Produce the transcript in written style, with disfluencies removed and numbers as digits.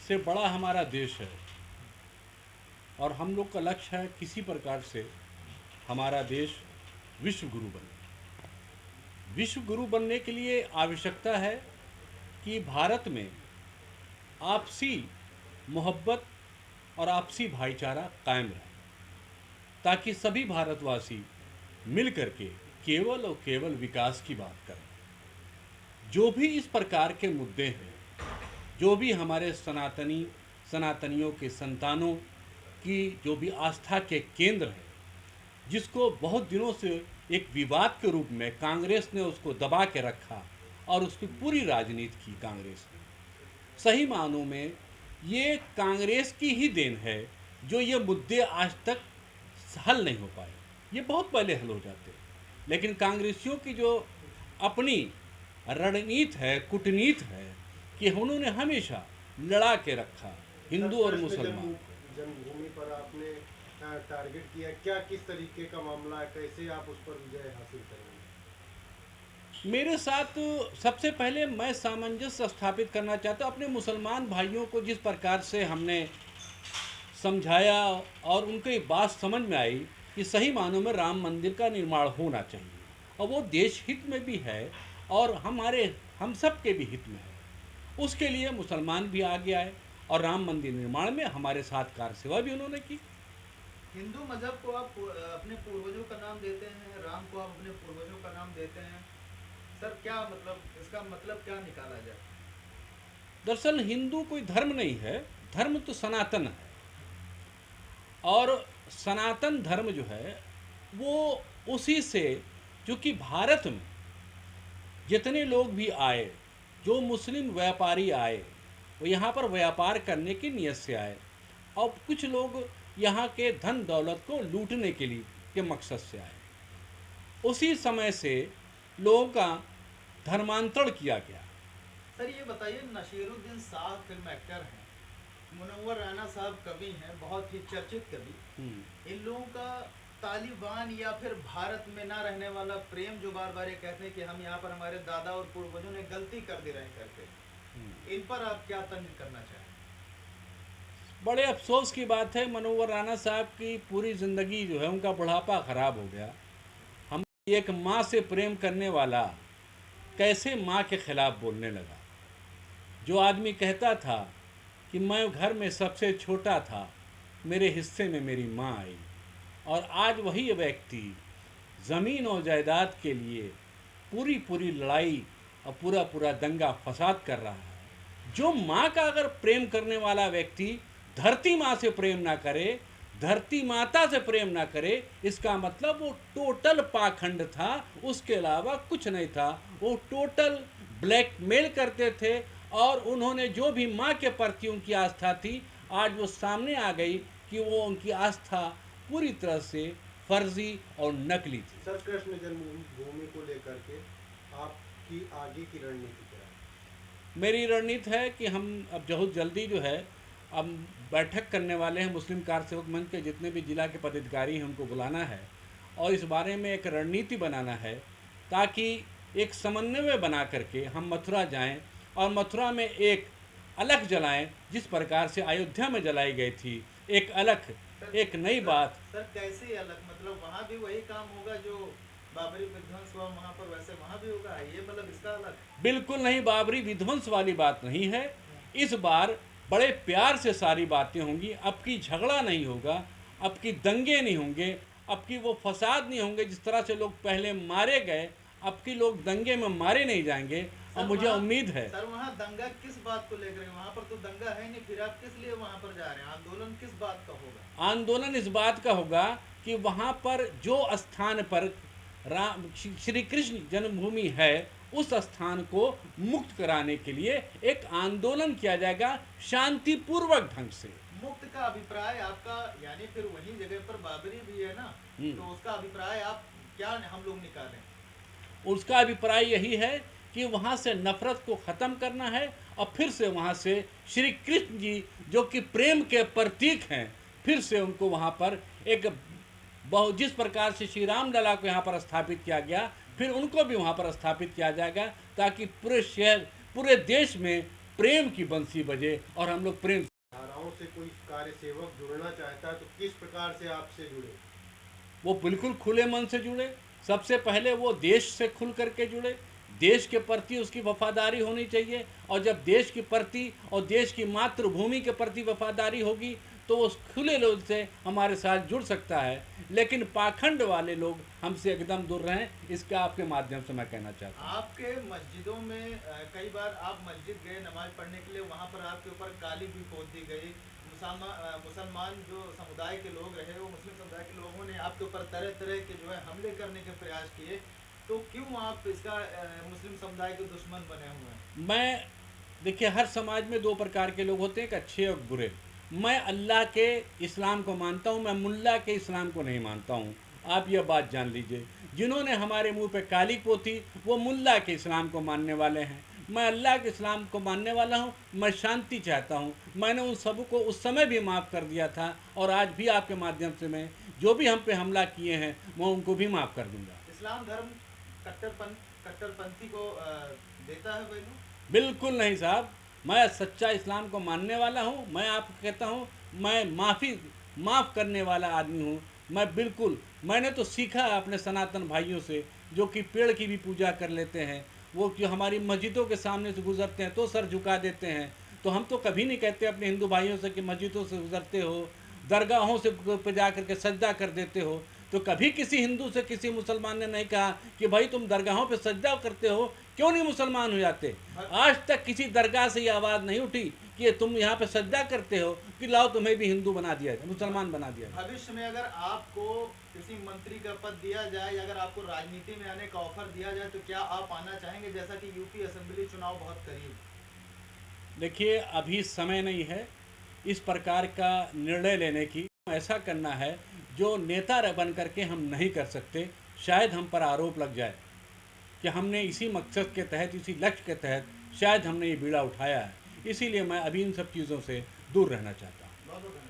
से बड़ा हमारा देश है और हम लोग का लक्ष्य है किसी प्रकार से हमारा देश विश्व गुरु बने। विश्व गुरु बनने के लिए आवश्यकता है कि भारत में आपसी मोहब्बत और आपसी भाईचारा कायम रहे, ताकि सभी भारतवासी मिल करके केवल और केवल विकास की बात करें। जो भी इस प्रकार के मुद्दे हैं, जो भी हमारे सनातनियों के संतानों की जो भी आस्था के केंद्र है, जिसको बहुत दिनों से एक विवाद के रूप में कांग्रेस ने उसको दबा के रखा और उसकी पूरी राजनीति की कांग्रेस ने। सही मानों में ये कांग्रेस की ही देन है जो ये मुद्दे आज तक हल नहीं हो पाए। ये बहुत पहले हल हो जाते, लेकिन कांग्रेसियों की जो अपनी रणनीति है, कूटनीति है, कि उन्होंने हमेशा लड़ा के रखा हिंदू और मुसलमान। जन्मभूमि पर आपने टारगेट किया, क्या किस तरीके का मामला है, कैसे आप उस पर विजय हासिल करेंगे? मेरे साथ सबसे पहले मैं सामंजस्य स्थापित करना चाहता हूँ। अपने मुसलमान भाइयों को जिस प्रकार से हमने समझाया और उनकी बात समझ में आई कि सही मानों में राम मंदिर का निर्माण होना चाहिए और वो देश हित में भी है और हम सब के भी हित में है। उसके लिए मुसलमान भी आगे आए और राम मंदिर निर्माण में हमारे साथ कार सेवा भी उन्होंने की। हिंदू मजहब को आप अपने पूर्वजों का नाम देते हैं, राम को आप अपने पूर्वजों का नाम देते हैं। सर क्या मतलब, इसका मतलब क्या निकाला जाए? दरअसल हिंदू कोई धर्म नहीं है, धर्म तो सनातन है और सनातन धर्म जो है वो उसी से, क्योंकि भारत में जितने लोग भी आए, जो मुस्लिम व्यापारी आए, वो यहाँ पर व्यापार करने की नीयत से आए और कुछ लोग यहाँ के धन दौलत को लूटने के लिए के मकसद से आए। उसी समय से लोगों का धर्मांतरण किया गया। सर ये बताइए, नसीरुद्दीन साहब फिल्म एक्टर हैं, मुनव्वर राना साहब कवि हैं, बहुत ही चर्चित कवि। इन लोगों का तालिबान या फिर भारत में ना रहने वाला प्रेम, जो बार बार ये कहते हैं कि हम यहाँ पर हमारे दादा और पूर्वजों ने गलती कर दी रहे करके, इन पर आप क्या तंज करना चाहें? बड़े अफसोस की बात है, मुनव्वर राना साहब की पूरी ज़िंदगी जो है, उनका बुढ़ापा ख़राब हो गया। हम एक माँ से प्रेम करने वाला कैसे माँ के ख़िलाफ़ बोलने लगा। जो आदमी कहता था कि मैं घर में सबसे छोटा था, मेरे हिस्से में मेरी माँ आई, और आज वही व्यक्ति ज़मीन और जायदाद के लिए पूरी लड़ाई और पूरा दंगा फसाद कर रहा है। जो माँ का अगर प्रेम करने वाला व्यक्ति धरती माँ से प्रेम ना करे, धरती माता से प्रेम ना करे, इसका मतलब वो टोटल पाखंड था, उसके अलावा कुछ नहीं था। वो टोटल ब्लैकमेल करते थे और उन्होंने जो भी माँ के प्रति उनकी आस्था थी, आज वो सामने आ गई कि वो उनकी आस्था पूरी तरह से फर्जी और नकली थी। सर, कृष्ण जन्मभूमि को लेकर के आपकी आगे की रणनीति क्या है? मेरी रणनीति है कि हम अब बहुत जल्दी जो है अब बैठक करने वाले हैं, मुस्लिम कार्य सेवक मंच के जितने भी जिला के पदाधिकारी हैं उनको बुलाना है और इस बारे में एक रणनीति बनाना है, ताकि एक समन्वय बना करके हम मथुरा जाएं और मथुरा में एक अलख जलाएं, जिस प्रकार से अयोध्या में जलाई गई थी। एक अलख, एक नई बात। सर कैसे अलग, मतलब वहाँ भी वही काम होगा जो बाबरी विध्वंस हुआ वहाँ पर, वैसे वहाँ भी होगा, ये मतलब इसका अलग? बिल्कुल नहीं, बाबरी विध्वंस वाली बात नहीं है। इस बार बड़े प्यार से सारी बातें होंगी। अब की झगड़ा नहीं होगा, अब की दंगे नहीं होंगे, अब की वो फसाद नहीं होंगे जिस तरह से लोग पहले मारे गए। अब की लोग दंगे में मारे नहीं जाएंगे और मुझे उम्मीद है। सर वहाँ दंगा किस बात को लेकर? वहाँ पर तो दंगा है नहीं, फिर आप किस लिए वहाँ पर जा रहे हैं? आंदोलन किस बात का होगा? आंदोलन इस बात का होगा कि वहाँ पर जो स्थान पर श्री कृष्ण जन्मभूमि है, उस स्थान को मुक्त कराने के लिए एक आंदोलन किया जाएगा शांतिपूर्वक ढंग से। मुक्त का अभिप्राय आपका, यानी फिर वही जगह पर बाबरी भी है ना, तो उसका अभिप्राय आप क्या हम लोग निकालें? उसका अभिप्राय यही है कि वहाँ से नफरत को ख़त्म करना है और फिर से वहाँ से श्री कृष्ण जी जो कि प्रेम के प्रतीक हैं, फिर से उनको वहाँ पर एक जिस प्रकार से श्री राम लला को यहाँ पर स्थापित किया गया, फिर उनको भी वहाँ पर स्थापित किया जाएगा, ताकि पूरे शहर, पूरे देश में प्रेम की बंसी बजे और हम लोग प्रेम। धाराओं से कोई कार्य सेवक जुड़ना चाहता है तो किस प्रकार से आपसे जुड़े? वो बिल्कुल खुले मन से जुड़े। सबसे पहले वो देश से खुल करके जुड़े, देश के प्रति उसकी वफादारी होनी चाहिए, और जब देश के प्रति और देश की मातृभूमि के प्रति वफादारी होगी तो उस खुले लोग से हमारे साथ जुड़ सकता है। लेकिन पाखंड वाले लोग हमसे एकदम दूर रहें, इसका आपके माध्यम से मैं कहना चाहता हूँ। आपके मस्जिदों में कई बार आप मस्जिद गए नमाज पढ़ने के लिए, वहाँ पर आपके ऊपर काली भी पोत दी गई। मुसलमान जो समुदाय के लोग रहे, वो मुस्लिम समुदाय के लोगों ने आपके ऊपर तरह तरह के जो है हमले करने के प्रयास किए, तो क्यों आप इसका मुस्लिम समुदाय के दुश्मन बने हुए हैं? मैं देखिए, हर समाज में दो प्रकार के लोग होते हैं, एक अच्छे और बुरे। मैं अल्लाह के इस्लाम को मानता हूँ, मैं मुल्ला के इस्लाम को नहीं मानता हूँ। आप यह बात जान लीजिए, जिन्होंने हमारे मुंह पे काली पोती वो मुल्ला के इस्लाम को मानने वाले हैं। मैं अल्लाह के इस्लाम को मानने वाला हूँ, मैं शांति चाहता हूँ। मैंने उन सब को उस समय भी माफ़ कर दिया था, और आज भी आपके माध्यम से मैं जो भी हम पे हमला किए हैं मैं उनको भी माफ़ कर दूँगा। इस्लाम धर्म कट्टरपंथी को देता है भाई लोग? बिल्कुल नहीं साहब, मैं सच्चा इस्लाम को मानने वाला हूँ। मैं आपको कहता हूँ, मैं माफ़ करने वाला आदमी हूँ। मैंने तो सीखा है अपने सनातन भाइयों से, जो कि पेड़ की भी पूजा कर लेते हैं। वो जो हमारी मस्जिदों के सामने से गुजरते हैं तो सर झुका देते हैं। तो हम तो कभी नहीं कहते अपने हिंदू भाइयों से कि मस्जिदों से गुजरते हो, दरगाहों से पे जा करके सजदा कर देते हो। तो कभी किसी हिंदू से किसी मुसलमान ने नहीं कहा कि भाई तुम दरगाहों पे सजदा करते हो, क्यों नहीं मुसलमान हो जाते। आज तक किसी दरगाह से ये आवाज़ नहीं उठी कि तुम यहाँ पे सजदा करते हो कि लाओ तुम्हें भी हिंदू बना दिया जाए, मुसलमान बना दिया जाए। भविष्य में अगर आपको किसी मंत्री का पद दिया जाए या अगर आपको राजनीति में आने का ऑफर दिया जाए तो क्या आप आना चाहेंगे, जैसा कि यूपी असेंबली चुनाव बहुत करीब? देखिए, अभी समय नहीं है इस प्रकार का निर्णय लेने की। ऐसा करना है जो नेता बन करके हम नहीं कर सकते। शायद हम पर आरोप लग जाए कि हमने इसी मकसद के तहत, इसी लक्ष्य के तहत शायद हमने ये बीड़ा उठाया है। इसीलिए मैं अभी इन सब चीज़ों से दूर रहना चाहता हूँ। बहुत बहुत